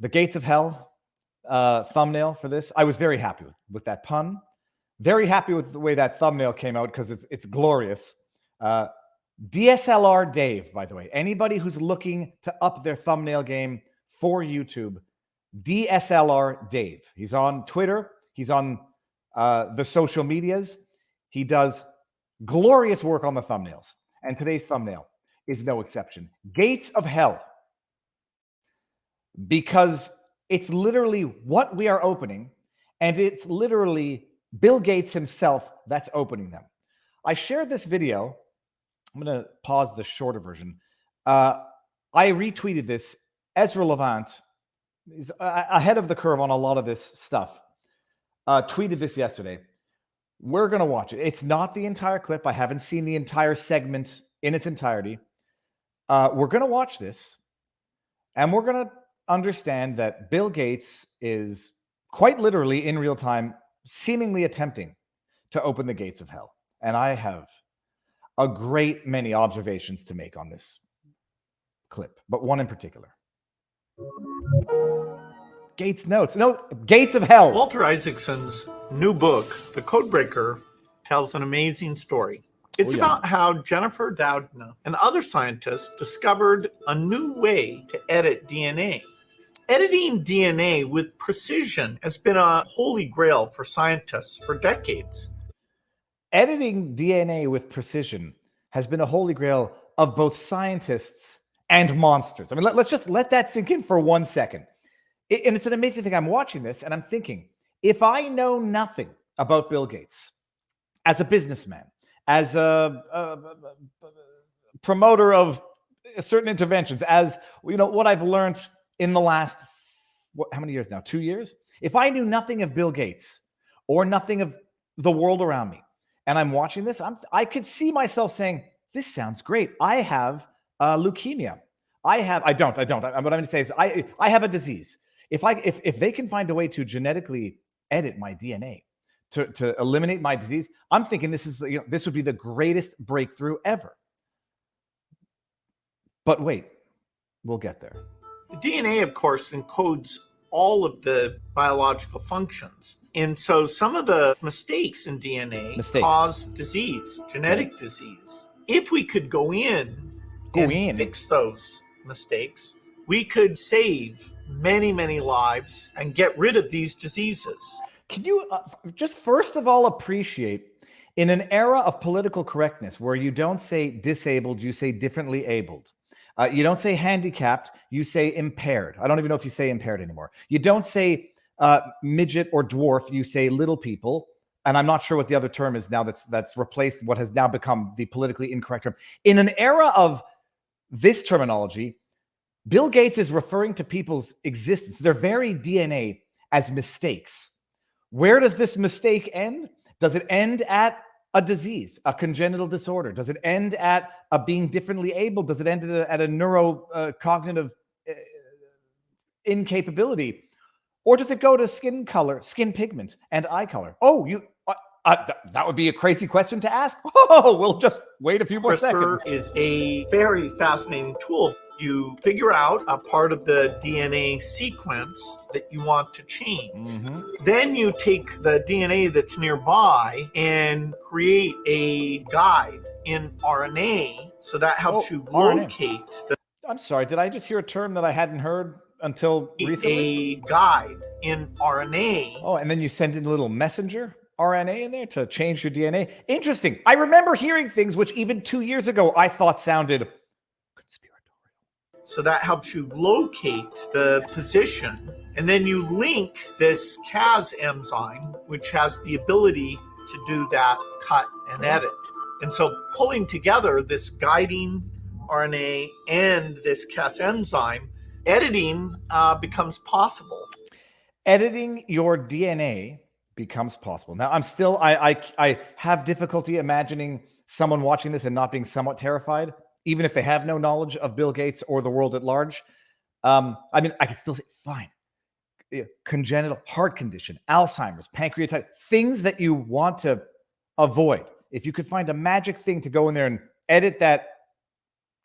the gates of hell thumbnail for this. I was very happy with that pun. Very happy with the way that thumbnail came out because it's glorious. DSLR Dave, by the way. Anybody who's looking to up their thumbnail game for YouTube, DSLR Dave. He's on Twitter. He's on the social medias. He does glorious work on the thumbnails. And today's thumbnail is no exception. Gates of hell. Because it's literally what we are opening, and it's literally Bill Gates himself that's opening them. I shared this video. I'm going to pause the shorter version. I retweeted this. Ezra Levant is ahead of the curve on a lot of this stuff. Tweeted this yesterday. We're going to watch it. It's not the entire clip. I haven't seen the entire segment in its entirety. We're going to watch this, and we're going to understand that Bill Gates is quite literally in real time seemingly attempting to open the gates of hell. And I have a great many observations to make on this clip, but one in particular. Gates notes. No, gates of hell. Walter Isaacson's new book, The Codebreaker, tells an amazing story. It's about how Jennifer Doudna and other scientists discovered a new way to edit DNA. Editing DNA with precision has been a holy grail for scientists for decades. Editing DNA with precision has been a holy grail of both scientists and monsters. I mean, let's just let that sink in for 1 second. And it's an amazing thing. I'm watching this and I'm thinking, if I know nothing about Bill Gates as a businessman, as a promoter of certain interventions, as what I've learned in the last, how many years now? 2 years? If I knew nothing of Bill Gates or nothing of the world around me, and I'm watching this, I could see myself saying, this sounds great. I have leukemia. I don't. What I'm going to say is I have a disease. If they can find a way to genetically edit my DNA to eliminate my disease, I'm thinking this would be the greatest breakthrough ever. But wait, we'll get there. The DNA, of course, encodes all of the biological functions. And so some of the mistakes in DNA cause disease, genetic disease. If we could go in and fix those mistakes, we could save many, many lives and get rid of these diseases. Can you just first of all appreciate, in an era of political correctness where you don't say disabled, you say differently abled. You don't say handicapped, you say impaired. I don't even know if you say impaired anymore. You don't say midget or dwarf, you say little people. And I'm not sure what the other term is now that's replaced what has now become the politically incorrect term. In an era of this terminology, Bill Gates is referring to people's existence, their very DNA, as mistakes. Where does this mistake end? Does it end at a disease, a congenital disorder? Does it end at a being differently able? Does it end at a neurocognitive incapability? Or does it go to skin color, skin pigment, and eye color? Oh, that would be a crazy question to ask. Oh, we'll just wait a few more seconds. CRISPR is a very fascinating tool. You figure out a part of the DNA sequence that you want to change. Mm-hmm. Then you take the DNA that's nearby and create a guide in RNA. So that helps you locate I'm sorry, did I just hear a term that I hadn't heard until recently? A guide in RNA. Oh, and then you send in a little messenger RNA in there to change your DNA. Interesting. I remember hearing things which even 2 years ago I thought sounded conspiratorial. So that helps you locate the position. And then you link this Cas enzyme, which has the ability to do that cut and edit. And so pulling together this guiding RNA and this Cas enzyme, editing becomes possible. Editing your DNA becomes possible. Now, I have difficulty imagining someone watching this and not being somewhat terrified, even if they have no knowledge of Bill Gates or the world at large. I mean, I can still say, fine. Congenital heart condition, Alzheimer's, pancreatitis, things that you want to avoid. If you could find a magic thing to go in there and edit that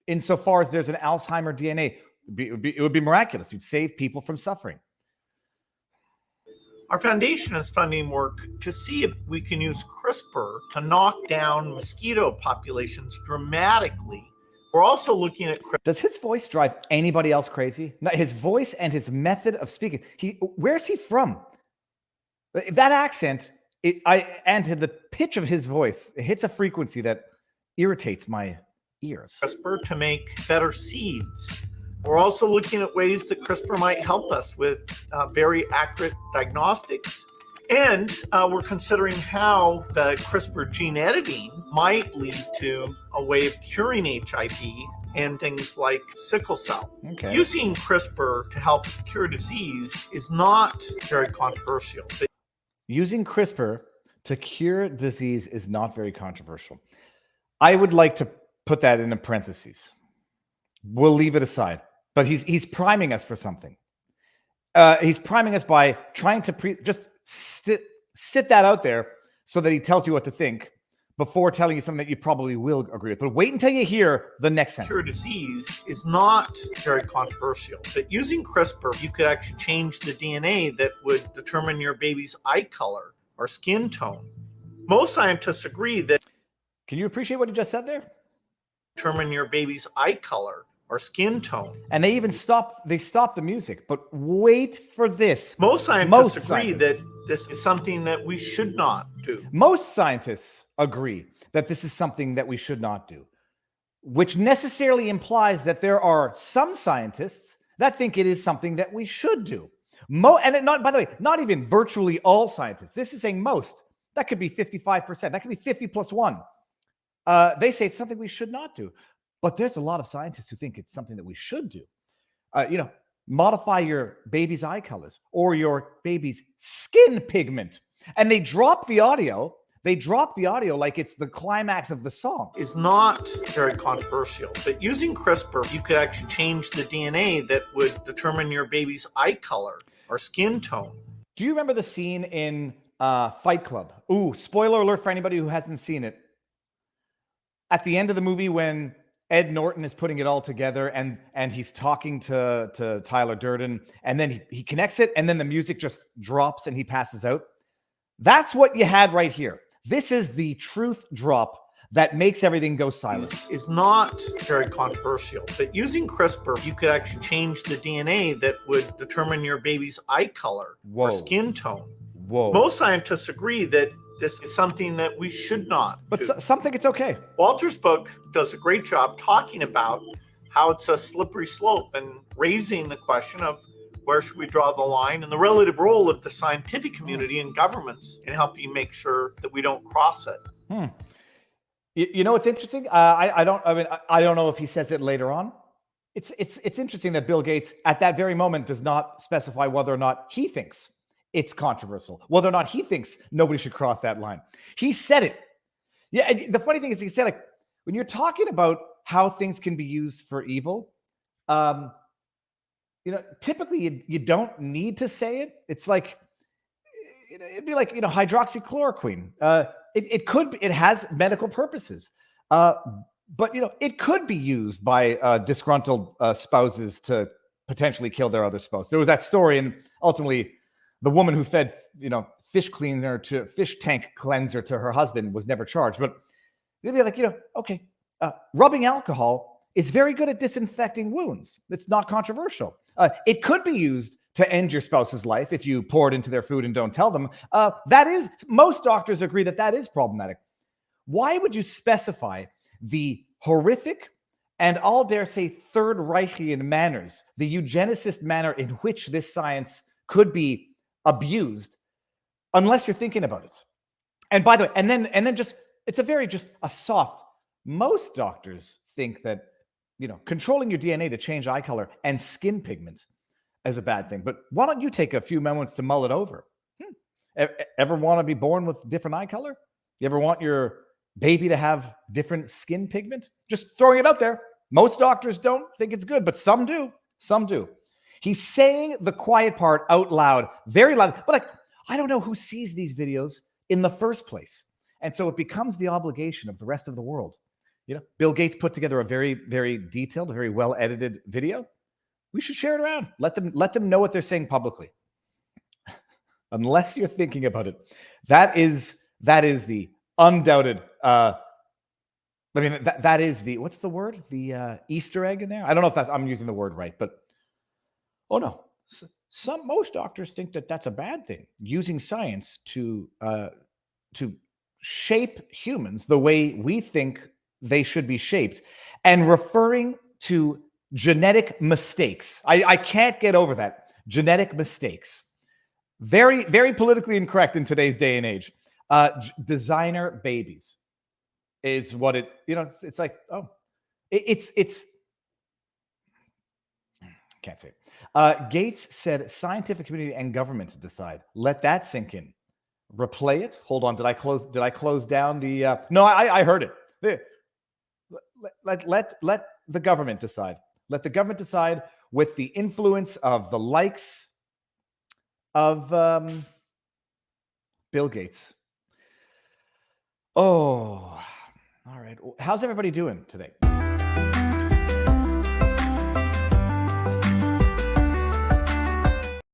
insofar as there's an Alzheimer DNA, It would be miraculous. You'd save people from suffering. Our foundation is funding work to see if we can use CRISPR to knock down mosquito populations dramatically. We're also looking at... Does his voice drive anybody else crazy? No, his voice and his method of speaking. Where's he from? That accent, and the pitch of his voice, it hits a frequency that irritates my ears. CRISPR to make better seeds. We're also looking at ways that CRISPR might help us with very accurate diagnostics. And we're considering how the CRISPR gene editing might lead to a way of curing HIV and things like sickle cell. Okay. Using CRISPR to help cure disease is not very controversial. Using CRISPR to cure disease is not very controversial. I would like to put that in a parentheses. We'll leave it aside. But he's priming us for something. He's priming us by trying to just sit that out there so that he tells you what to think before telling you something that you probably will agree with. But wait until you hear the next sentence. Cure disease is not very controversial. But using CRISPR, you could actually change the DNA that would determine your baby's eye color or skin tone. Most scientists agree that... Can you appreciate what he just said there? Determine your baby's eye color or skin tone. And they even stopped the music. But wait for this. Most scientists agree that this is something that we should not do. Most scientists agree that this is something that we should not do, which necessarily implies that there are some scientists that think it is something that we should do. And not, by the way, not even virtually all scientists. This is saying most. That could be 55%. That could be 50 plus 1. They say it's something we should not do. But there's a lot of scientists who think it's something that we should do. Modify your baby's eye colors or your baby's skin pigment. And they drop the audio. They drop the audio like it's the climax of the song. Is not very controversial. But using CRISPR, you could actually change the DNA that would determine your baby's eye color or skin tone. Do you remember the scene in Fight Club? Ooh, spoiler alert for anybody who hasn't seen it. At the end of the movie when Ed Norton is putting it all together and he's talking to Tyler Durden, and then he connects it, and then the music just drops and he passes out. That's what you had right here. This is the truth drop that makes everything go silent. Is not very controversial. But using CRISPR, you could actually change the DNA that would determine your baby's eye color or skin tone. Whoa. Most scientists agree that this is something that we should not do. But some think it's okay. Walter's book does a great job talking about how it's a slippery slope and raising the question of where should we draw the line and the relative role of the scientific community and governments in helping make sure that we don't cross it. You know what's interesting? I don't know if he says it later on. It's interesting that Bill Gates at that very moment does not specify whether or not he thinks it's controversial, whether or not he thinks nobody should cross that line. He said it. Yeah. And the funny thing is he said, like, when you're talking about how things can be used for evil, typically you don't need to say it. It's like, it'd be like, hydroxychloroquine. It has medical purposes. But it could be used by disgruntled spouses to potentially kill their other spouse. There was that story, and ultimately the woman who fed, fish tank cleanser to her husband was never charged. But they're like, rubbing alcohol is very good at disinfecting wounds. It's not controversial. It could be used to end your spouse's life if you pour it into their food and don't tell them. Most doctors agree that is problematic. Why would you specify the horrific and I'll dare say Third Reichian manners, the eugenicist manner in which this science could be abused, unless you're thinking about it? And by the way, and then just it's a soft. Most doctors think that controlling your DNA to change eye color and skin pigment is a bad thing. But why don't you take a few moments to mull it over? Ever want to be born with different eye color? You ever want your baby to have different skin pigment? Just throwing it out there. Most doctors don't think it's good, but some do. Some do. He's saying the quiet part out loud, very loud. But I don't know who sees these videos in the first place. And so it becomes the obligation of the rest of the world. Bill Gates put together a very, very detailed, very well-edited video. We should share it around. Let them know what they're saying publicly. Unless you're thinking about it, that is the undoubted. That is the, what's the word? The Easter egg in there. I don't know if I'm using the word right, but oh no, most doctors think that that's a bad thing. Using science to shape humans the way we think they should be shaped, and referring to genetic mistakes. I can't get over that. Genetic mistakes. Very, very politically incorrect in today's day and age. Designer babies is what it, it's like, oh, it's can't say it. Gates said scientific community and government decide. Let that sink in. Replay it. Hold on. Did I close down the no, I heard it. Let the government decide. Let the government decide with the influence of the likes of Bill Gates. Oh, all right. How's everybody doing today?